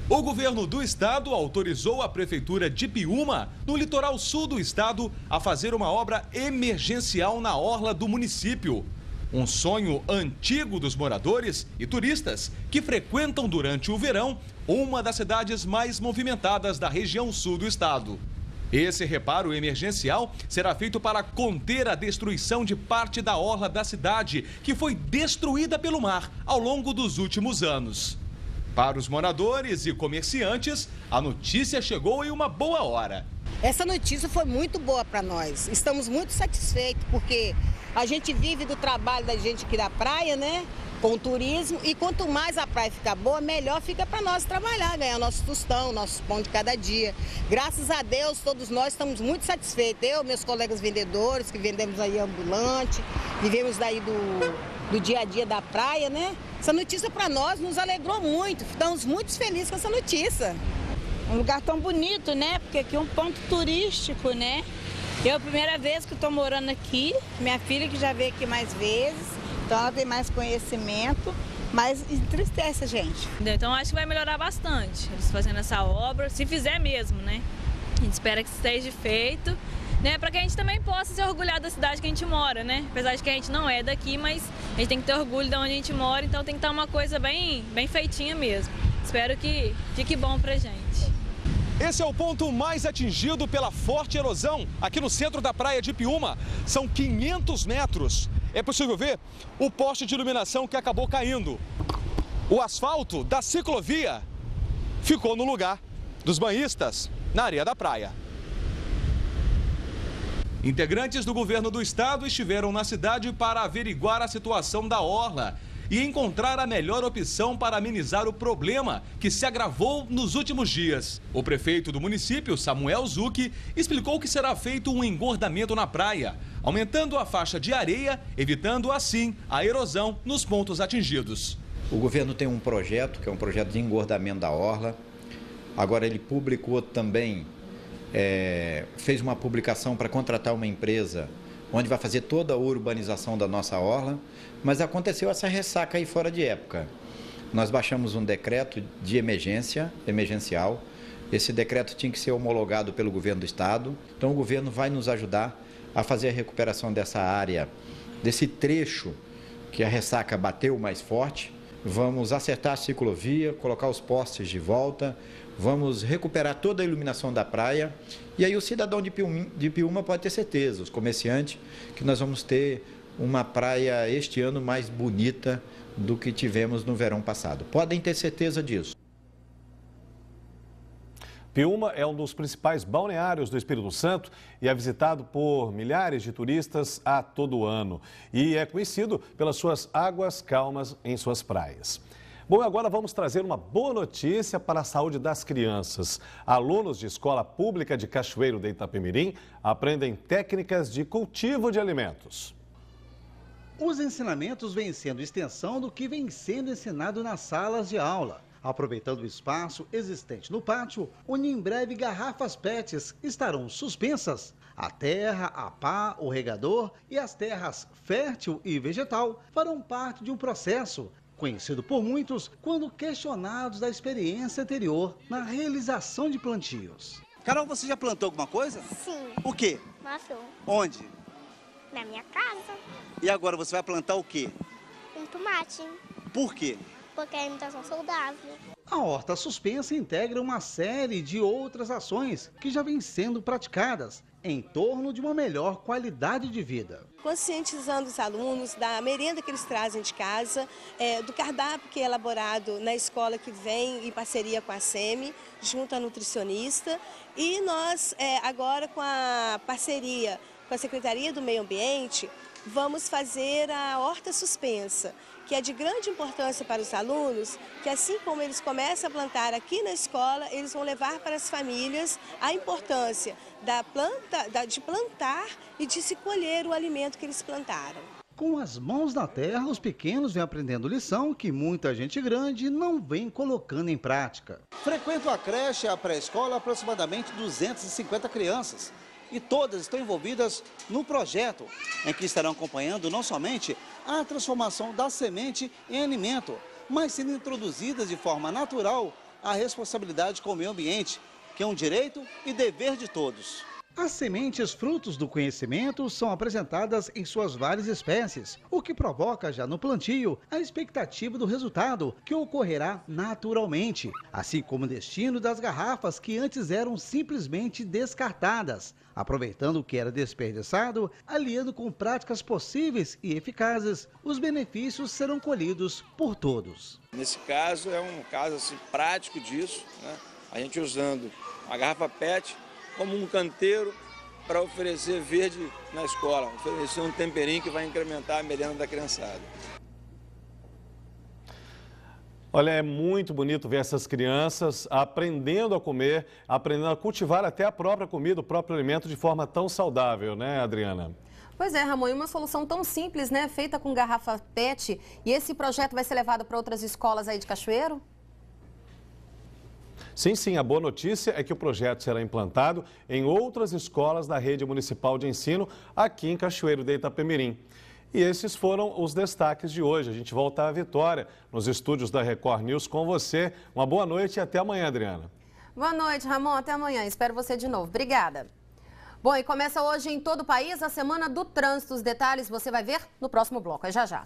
O governo do estado autorizou a prefeitura de Piúma, no litoral sul do estado, a fazer uma obra emergencial na orla do município. Um sonho antigo dos moradores e turistas que frequentam durante o verão uma das cidades mais movimentadas da região sul do estado. Esse reparo emergencial será feito para conter a destruição de parte da orla da cidade, que foi destruída pelo mar ao longo dos últimos anos. Para os moradores e comerciantes, a notícia chegou em uma boa hora. Essa notícia foi muito boa para nós. Estamos muito satisfeitos porque a gente vive do trabalho da gente aqui da praia, né? com o turismo, e quanto mais a praia ficar boa, melhor fica para nós trabalhar, ganhar nosso tostão, nosso pão de cada dia. Graças a Deus, todos nós estamos muito satisfeitos. Eu, meus colegas vendedores, que vendemos aí ambulante, vivemos daí do dia a dia da praia, né? Essa notícia para nós nos alegrou muito, estamos muito felizes com essa notícia. Um lugar tão bonito, né? Porque aqui é um ponto turístico, né? Eu é a primeira vez que estou morando aqui, minha filha que já veio aqui mais vezes, então ela tem mais conhecimento, mas entristece a gente. Então acho que vai melhorar bastante, eles fazendo essa obra, se fizer mesmo, né? A gente espera que esteja feito, né? Para que a gente também possa se orgulhar da cidade que a gente mora, né? Apesar de que a gente não é daqui, mas a gente tem que ter orgulho de onde a gente mora, então tem que estar uma coisa bem feitinha mesmo. Espero que fique bom pra gente. Esse é o ponto mais atingido pela forte erosão aqui no centro da praia de Piúma. São 500 metros. É possível ver o poste de iluminação que acabou caindo. O asfalto da ciclovia ficou no lugar dos banhistas, na areia da praia. Integrantes do governo do estado estiveram na cidade para averiguar a situação da orla e encontrar a melhor opção para amenizar o problema que se agravou nos últimos dias. O prefeito do município, Samuel Zucchi, explicou que será feito um engordamento na praia, aumentando a faixa de areia, evitando assim a erosão nos pontos atingidos. O governo tem um projeto, que é um projeto de engordamento da orla. Agora ele publicou também, fez uma publicação para contratar uma empresa onde vai fazer toda a urbanização da nossa orla, mas aconteceu essa ressaca aí fora de época. Nós baixamos um decreto de emergencial. Esse decreto tinha que ser homologado pelo governo do estado, então o governo vai nos ajudar a fazer a recuperação dessa área, desse trecho que a ressaca bateu mais forte. Vamos acertar a ciclovia, colocar os postes de volta, vamos recuperar toda a iluminação da praia. E aí o cidadão de Piúma pode ter certeza, os comerciantes, que nós vamos ter uma praia este ano mais bonita do que tivemos no verão passado. Podem ter certeza disso. Piúma é um dos principais balneários do Espírito Santo e é visitado por milhares de turistas a todo ano. E é conhecido pelas suas águas calmas em suas praias. Bom, agora vamos trazer uma boa notícia para a saúde das crianças. Alunos de escola pública de Cachoeiro de Itapemirim aprendem técnicas de cultivo de alimentos. Os ensinamentos vêm sendo extensão do que vem sendo ensinado nas salas de aula. Aproveitando o espaço existente no pátio, onde em breve garrafas PETs estarão suspensas, a terra, a pá, o regador e as terras fértil e vegetal farão parte de um processo conhecido por muitos quando questionados da experiência anterior na realização de plantios. Carol, você já plantou alguma coisa? Sim. O quê? Maçã. Onde? Na minha casa. E agora você vai plantar o quê? Um tomate. Por quê? Porque é alimentação saudável. A horta suspensa integra uma série de outras ações que já vêm sendo praticadas em torno de uma melhor qualidade de vida. Conscientizando os alunos da merenda que eles trazem de casa, do cardápio que é elaborado na escola que vem em parceria com a SEMI, junto à nutricionista. E nós, agora com a parceria com a Secretaria do Meio Ambiente, vamos fazer a horta suspensa, que é de grande importância para os alunos, que assim como eles começam a plantar aqui na escola, eles vão levar para as famílias a importância de plantar e de se colher o alimento que eles plantaram. Com as mãos na terra, os pequenos vêm aprendendo lição que muita gente grande não vem colocando em prática. Frequentam a creche e a pré-escola aproximadamente 250 crianças. E todas estão envolvidas no projeto, em que estarão acompanhando não somente a transformação da semente em alimento, mas sendo introduzidas de forma natural a responsabilidade com o meio ambiente, que é um direito e dever de todos. As sementes frutos do conhecimento são apresentadas em suas várias espécies, o que provoca já no plantio a expectativa do resultado, que ocorrerá naturalmente, assim como o destino das garrafas que antes eram simplesmente descartadas. Aproveitando o que era desperdiçado, aliando com práticas possíveis e eficazes, os benefícios serão colhidos por todos. Nesse caso, é um caso assim, prático disso, né? A gente usando a garrafa PET como um canteiro para oferecer verde na escola, oferecer um temperinho que vai incrementar a merenda da criançada. Olha, é muito bonito ver essas crianças aprendendo a comer, aprendendo a cultivar até a própria comida, o próprio alimento de forma tão saudável, né, Adriana? Pois é, Ramon, e uma solução tão simples, né? Feita com garrafa PET. E esse projeto vai ser levado para outras escolas aí de Cachoeiro? Sim, a boa notícia é que o projeto será implantado em outras escolas da rede municipal de ensino aqui em Cachoeiro de Itapemirim. E esses foram os destaques de hoje. A gente volta à Vitória, nos estúdios da Record News com você. Uma boa noite e até amanhã, Adriana. Boa noite, Ramon. Até amanhã. Espero você de novo. Obrigada. Bom, e começa hoje em todo o país a Semana do Trânsito. Os detalhes você vai ver no próximo bloco. É já.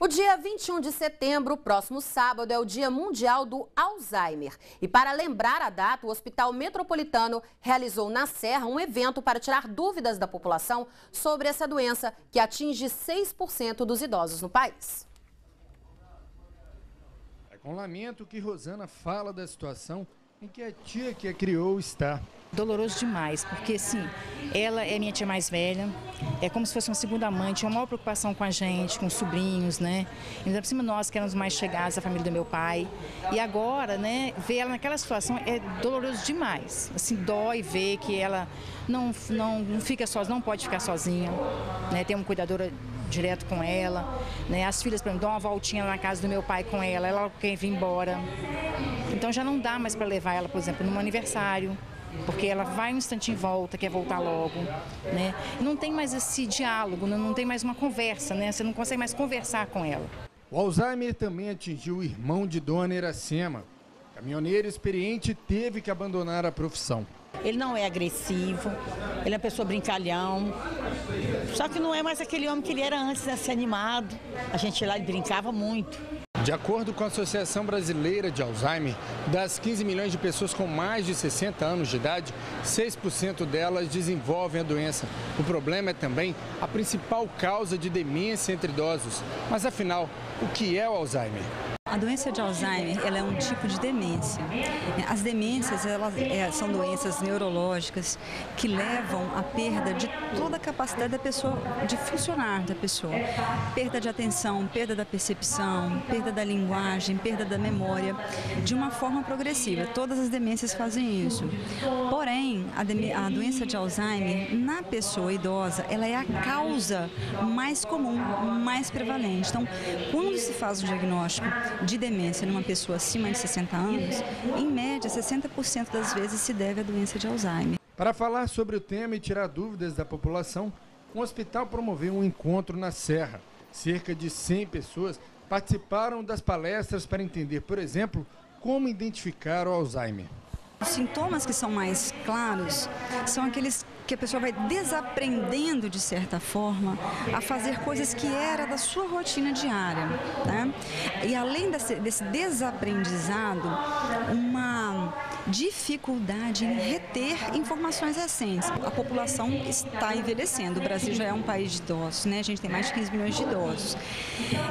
O dia 21 de setembro, próximo sábado, é o Dia Mundial do Alzheimer. E para lembrar a data, o Hospital Metropolitano realizou na Serra um evento para tirar dúvidas da população sobre essa doença que atinge 6% dos idosos no país. É com lamento que Rosana fala da situação em que a tia que a criou está. Doloroso demais, porque sim, ela é minha tia mais velha, é como se fosse uma segunda mãe, tinha uma maior preocupação com a gente, com os sobrinhos, né? Ainda por cima nós que éramos mais chegados à família do meu pai. E agora, né, ver ela naquela situação é doloroso demais. Assim, dói ver que ela não fica sozinha, não pode ficar sozinha, né? Tem uma cuidadora direto com ela, né? As filhas, por exemplo, dão uma voltinha na casa do meu pai com ela quer vir embora. Então já não dá mais para levar ela, por exemplo, num aniversário, porque ela vai um instante em volta, quer voltar logo, né? Não tem mais esse diálogo, não tem mais uma conversa, né? Você não consegue mais conversar com ela. O Alzheimer também atingiu o irmão de Dona Iracema. Caminhoneiro experiente teve que abandonar a profissão. Ele não é agressivo, ele é uma pessoa brincalhão, só que não é mais aquele homem que ele era antes, né? Ser animado. A gente lá brincava muito. De acordo com a Associação Brasileira de Alzheimer, das 15 milhões de pessoas com mais de 60 anos de idade, 6% delas desenvolvem a doença. O problema é também a principal causa de demência entre idosos. Mas afinal, o que é o Alzheimer? A doença de Alzheimer, ela é um tipo de demência. As demências, são doenças neurológicas que levam à perda de toda a capacidade da pessoa, de funcionar da pessoa. Perda de atenção, perda da percepção, perda da linguagem, perda da memória, de uma forma progressiva. Todas as demências fazem isso. Porém, a doença de Alzheimer, na pessoa idosa, ela é a causa mais comum, mais prevalente. Então, quando se faz o diagnóstico de demência numa pessoa acima de 60 anos, em média, 60% das vezes se deve à doença de Alzheimer. Para falar sobre o tema e tirar dúvidas da população, o hospital promoveu um encontro na Serra. Cerca de 100 pessoas participaram das palestras para entender, por exemplo, como identificar o Alzheimer. Os sintomas que são mais claros são aqueles que a pessoa vai desaprendendo, de certa forma, a fazer coisas que era da sua rotina diária, né? E além desse desaprendizado, uma dificuldade em reter informações recentes. A população está envelhecendo, o Brasil já é um país de idosos, né? A gente tem mais de 15 milhões de idosos.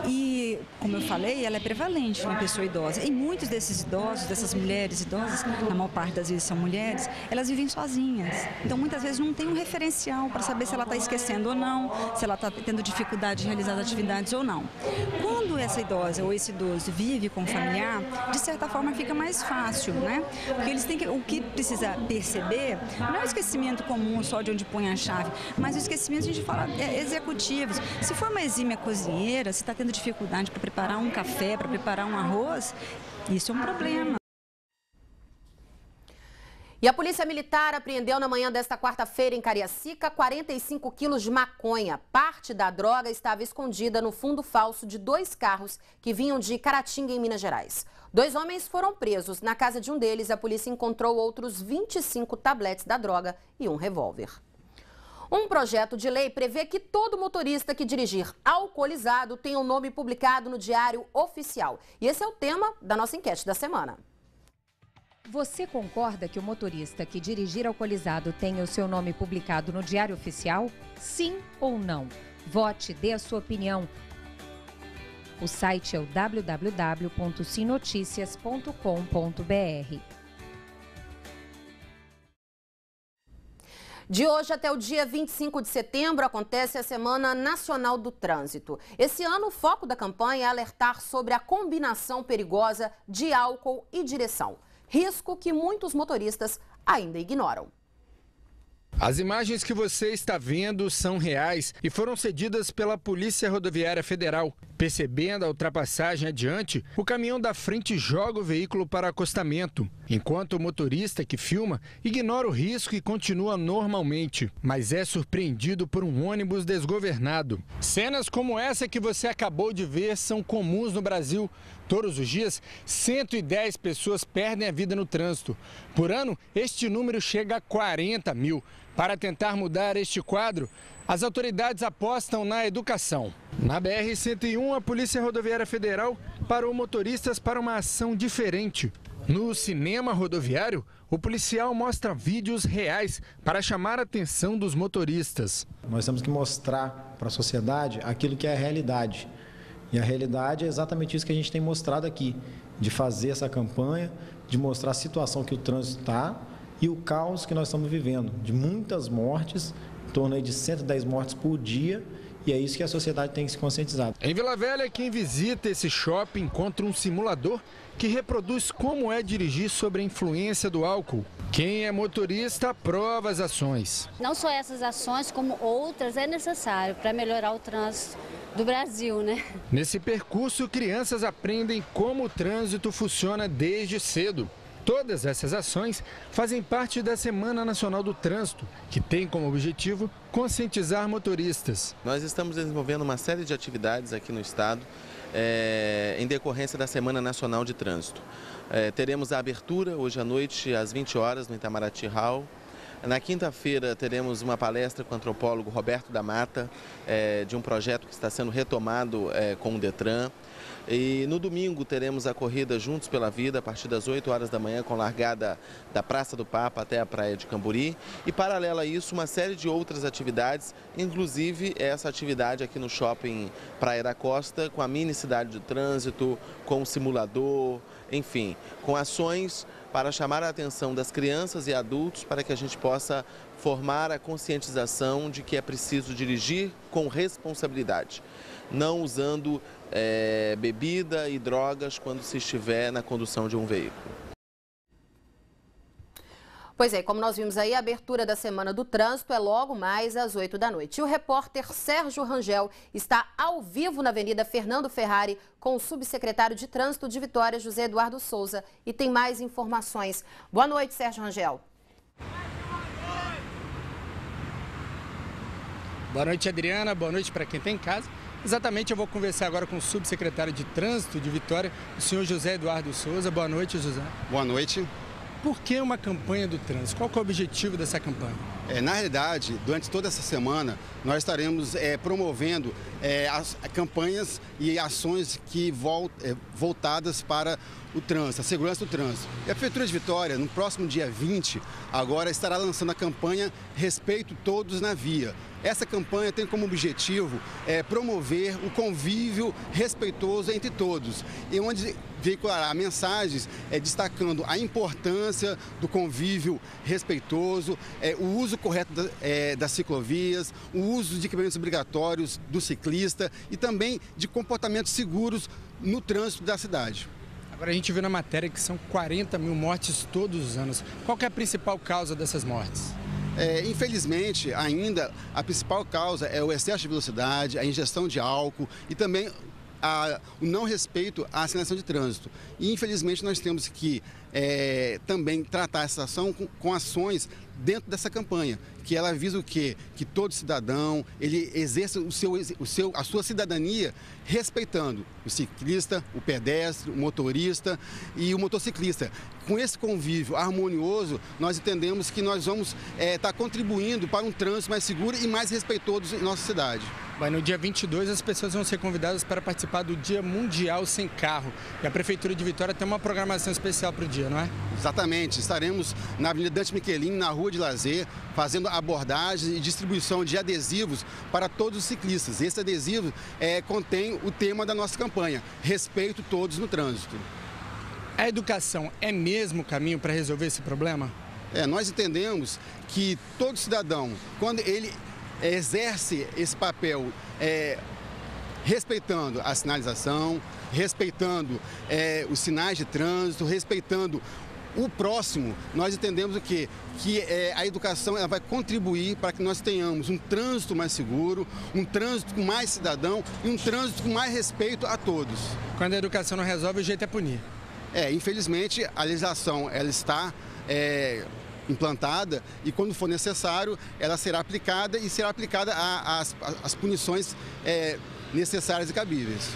E, como eu falei, ela é prevalente na pessoa idosa. E muitos desses idosos, dessas mulheres idosas, na maior parte das vezes são mulheres, elas vivem sozinhas. Então, muitas vezes não tem um referencial para saber se ela está esquecendo ou não, se ela está tendo dificuldade de realizar atividades ou não. Quando essa idosa ou esse idoso vive com um familiar, de certa forma fica mais fácil, né? Porque eles têm o que precisa perceber não é o esquecimento comum só de onde põe a chave, mas o esquecimento, a gente fala, executivos. Se for uma exímia cozinheira, se está tendo dificuldade para preparar um café, para preparar um arroz, isso é um problema. E a Polícia Militar apreendeu na manhã desta quarta-feira em Cariacica 45 quilos de maconha. Parte da droga estava escondida no fundo falso de 2 carros que vinham de Caratinga, em Minas Gerais. 2 homens foram presos. Na casa de um deles, a polícia encontrou outros 25 tabletes da droga e um revólver. Um projeto de lei prevê que todo motorista que dirigir alcoolizado tenha um nome publicado no Diário Oficial. E esse é o tema da nossa enquete da semana. Você concorda que o motorista que dirigir alcoolizado tenha o seu nome publicado no Diário Oficial? Sim ou não? Vote, dê a sua opinião. O site é o www.sinoticias.com.br. De hoje até o dia 25 de setembro acontece a Semana Nacional do Trânsito. Esse ano o foco da campanha é alertar sobre a combinação perigosa de álcool e direção. Risco que muitos motoristas ainda ignoram. As imagens que você está vendo são reais e foram cedidas pela Polícia Rodoviária Federal. Percebendo a ultrapassagem adiante, o caminhão da frente joga o veículo para acostamento, enquanto o motorista que filma ignora o risco e continua normalmente, mas é surpreendido por um ônibus desgovernado. Cenas como essa que você acabou de ver são comuns no Brasil. Todos os dias, 110 pessoas perdem a vida no trânsito. Por ano, este número chega a 40 mil. Para tentar mudar este quadro, as autoridades apostam na educação. Na BR-101, a Polícia Rodoviária Federal parou motoristas para uma ação diferente. No cinema rodoviário, o policial mostra vídeos reais para chamar a atenção dos motoristas. Nós temos que mostrar para a sociedade aquilo que é a realidade. E a realidade é exatamente isso que a gente tem mostrado aqui, de fazer essa campanha, de mostrar a situação que o trânsito está e o caos que nós estamos vivendo, de muitas mortes, em torno aí de 110 mortes por dia, e é isso que a sociedade tem que se conscientizar. Em Vila Velha, quem visita esse shopping encontra um simulador que reproduz como é dirigir sob a influência do álcool. Quem é motorista aprova as ações. Não só essas ações, como outras é necessário para melhorar o trânsito do Brasil, né? Nesse percurso, crianças aprendem como o trânsito funciona desde cedo. Todas essas ações fazem parte da Semana Nacional do Trânsito, que tem como objetivo conscientizar motoristas. Nós estamos desenvolvendo uma série de atividades aqui no estado, em decorrência da Semana Nacional de Trânsito. Teremos a abertura hoje à noite, às 20 horas, no Itamaraty Hall. Na quinta-feira teremos uma palestra com o antropólogo Roberto da Mata, de um projeto que está sendo retomado com o Detran. E no domingo teremos a corrida Juntos pela Vida, a partir das 8 horas da manhã, com largada da Praça do Papa até a Praia de Camburi. E, paralela a isso, uma série de outras atividades, inclusive essa atividade aqui no Shopping Praia da Costa, com a mini cidade de trânsito, com o simulador, enfim, com ações para chamar a atenção das crianças e adultos para que a gente possa formar a conscientização de que é preciso dirigir com responsabilidade, não usando bebida e drogas quando se estiver na condução de um veículo. Pois é, como nós vimos aí, a abertura da Semana do Trânsito é logo mais às 8 da noite. E o repórter Sérgio Rangel está ao vivo na Avenida Fernando Ferrari com o subsecretário de Trânsito de Vitória, José Eduardo Souza, e tem mais informações. Boa noite, Sérgio Rangel. Boa noite, Adriana. Boa noite para quem está em casa. Exatamente, eu vou conversar agora com o subsecretário de Trânsito de Vitória, o senhor José Eduardo Souza. Boa noite, José. Boa noite. Por que uma campanha do trânsito? Qual que é o objetivo dessa campanha? Na realidade, durante toda essa semana, nós estaremos promovendo as campanhas e ações que voltadas para o trânsito, a segurança do trânsito. E a Prefeitura de Vitória, no próximo dia 20, agora estará lançando a campanha Respeito Todos na Via. Essa campanha tem como objetivo promover o convívio respeitoso entre todos, e onde veiculará mensagens destacando a importância do convívio respeitoso, o uso correto das ciclovias, o uso de equipamentos obrigatórios do ciclista e também de comportamentos seguros no trânsito da cidade. Agora a gente viu na matéria que são 40 mil mortes todos os anos. Qual que é a principal causa dessas mortes? Infelizmente, ainda a principal causa é o excesso de velocidade, a ingestão de álcool e também o não respeito à sinalização de trânsito. E, infelizmente, nós temos que também tratar essa ação com ações dentro dessa campanha, que ela visa o quê? Que todo cidadão ele exerça a sua cidadania respeitando o ciclista, o pedestre, o motorista e o motociclista. Com esse convívio harmonioso, nós entendemos que nós vamos estar contribuindo para um trânsito mais seguro e mais respeitoso em nossa cidade. No dia 22, as pessoas vão ser convidadas para participar do Dia Mundial Sem Carro. E a Prefeitura de Vitória tem uma programação especial para o dia, não é? Exatamente. Estaremos na Avenida Dante Michelin, na Rua de Lazer, fazendo abordagem e distribuição de adesivos para todos os ciclistas. Esse adesivo contém o tema da nossa campanha, Respeito Todos no Trânsito. A educação é mesmo o caminho para resolver esse problema? Nós entendemos que todo cidadão, quando ele exerce esse papel respeitando a sinalização, respeitando os sinais de trânsito, respeitando o próximo, nós entendemos o quê? Que a educação ela vai contribuir para que nós tenhamos um trânsito mais seguro, um trânsito com mais cidadão e um trânsito com mais respeito a todos. Quando a educação não resolve, o jeito é punir. Infelizmente, a legislação ela está implantada e quando for necessário, ela será aplicada e será aplicada as punições necessárias e cabíveis.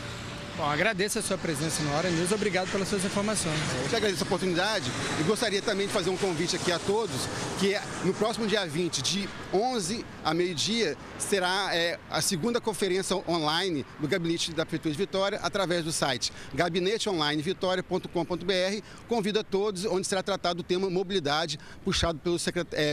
Bom, agradeço a sua presença no Hora News, obrigado pelas suas informações. Eu que agradeço a oportunidade e gostaria também de fazer um convite aqui a todos, que no próximo dia 20, de 11 a meio-dia, será a segunda conferência online do Gabinete da Prefeitura de Vitória, através do site gabineteonlinevitória.com.br. Convido a todos, onde será tratado o tema mobilidade, puxado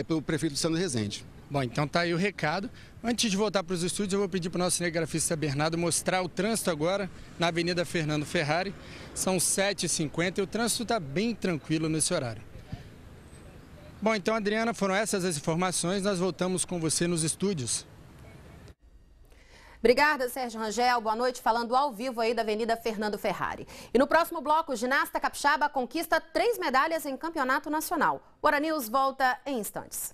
pelo prefeito Luciano Rezende. Bom, então tá aí o recado. Antes de voltar para os estúdios, eu vou pedir para o nosso cinegrafista Bernardo mostrar o trânsito agora na Avenida Fernando Ferrari. São 7h50 e o trânsito está bem tranquilo nesse horário. Bom, então, Adriana, foram essas as informações. Nós voltamos com você nos estúdios. Obrigada, Sérgio Rangel. Boa noite, falando ao vivo aí da Avenida Fernando Ferrari. E no próximo bloco, o ginasta capixaba conquista 3 medalhas em campeonato nacional. O Hora News volta em instantes.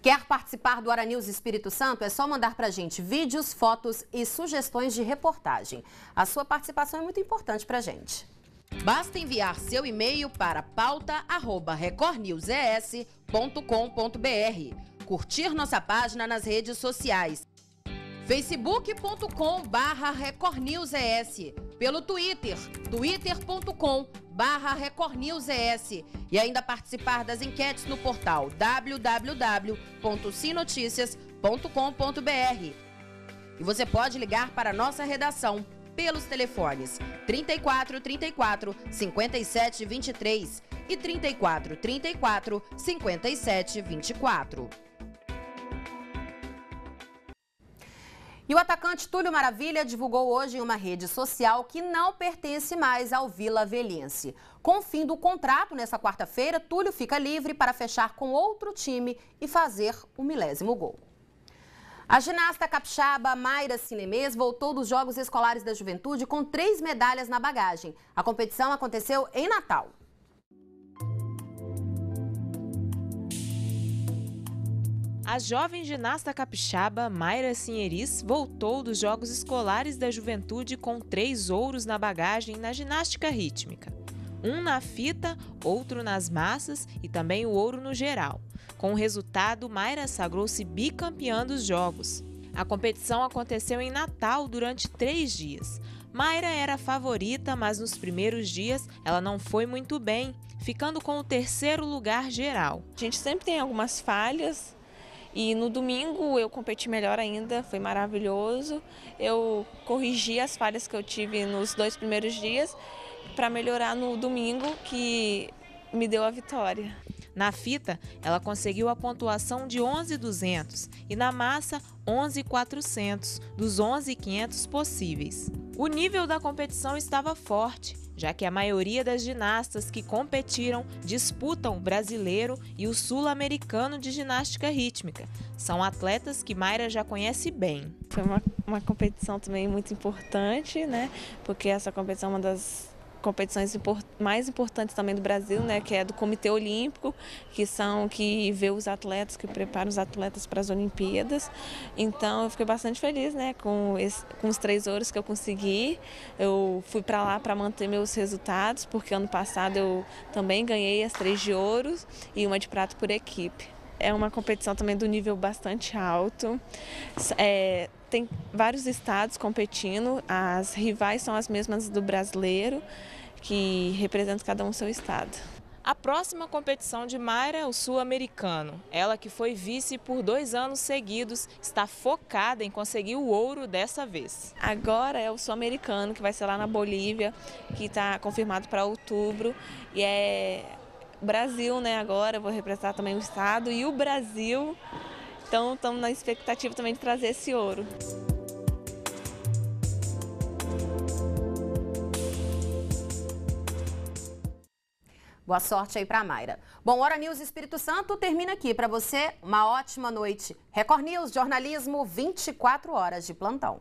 Quer participar do Hora News Espírito Santo? É só mandar pra gente vídeos, fotos e sugestões de reportagem. A sua participação é muito importante pra gente. Basta enviar seu e-mail para pauta@recordnewses.com.br. Curtir nossa página nas redes sociais. facebook.com/recordnewses. Pelo Twitter, twitter.com/recordnewses. E ainda participar das enquetes no portal www.sinoticias.com.br. E você pode ligar para a nossa redação pelos telefones 3434 5723 e 3434 5724. E o atacante Túlio Maravilha divulgou hoje em uma rede social que não pertence mais ao Vila Velhense. Com o fim do contrato nessa quarta-feira, Túlio fica livre para fechar com outro time e fazer o 1000º gol. A ginasta capixaba Mayra Cinemês voltou dos Jogos Escolares da Juventude com 3 medalhas na bagagem. A competição aconteceu em Natal. A jovem ginasta capixaba Mayra Cinemês voltou dos Jogos Escolares da Juventude com 3 ouros na bagagem na ginástica rítmica. Um na fita, outro nas massas e também o ouro no geral. Com o resultado, Mayra sagrou-se bicampeã dos Jogos. A competição aconteceu em Natal durante 3 dias. Mayra era a favorita, mas nos primeiros dias ela não foi muito bem, ficando com o 3º lugar geral. A gente sempre tem algumas falhas. E no domingo eu competi melhor ainda, foi maravilhoso. Eu corrigi as falhas que eu tive nos 2 primeiros dias para melhorar no domingo, que me deu a vitória. Na fita, ela conseguiu a pontuação de 11.200 e na massa 11.400 dos 11.500 possíveis. O nível da competição estava forte, já que a maioria das ginastas que competiram disputam o brasileiro e o sul-americano de ginástica rítmica. São atletas que Mayra já conhece bem. Foi uma competição também muito importante, né? Porque essa competição é uma das competições mais importantes também do Brasil, né, que é do Comitê Olímpico, que vê os atletas, que prepara os atletas para as Olimpíadas. Então eu fiquei bastante feliz, né, com os 3 ouros que eu consegui. Eu fui para lá para manter meus resultados, porque ano passado eu também ganhei as 3 de ouro e uma de prata por equipe. É uma competição também do nível bastante alto. Tem vários estados competindo, as rivais são as mesmas do brasileiro, que representam cada um seu estado. A próxima competição de Mayra é o Sul-Americano. Ela, que foi vice por 2 anos seguidos, está focada em conseguir o ouro dessa vez. Agora é o Sul-Americano, que vai ser lá na Bolívia, que está confirmado para outubro. E é Brasil, né? Agora eu vou representar também o estado e o Brasil. Então estamos na expectativa também de trazer esse ouro. Boa sorte aí para Mayra. Bom, Hora News Espírito Santo termina aqui. Para você, uma ótima noite. Record News, jornalismo 24 horas de plantão.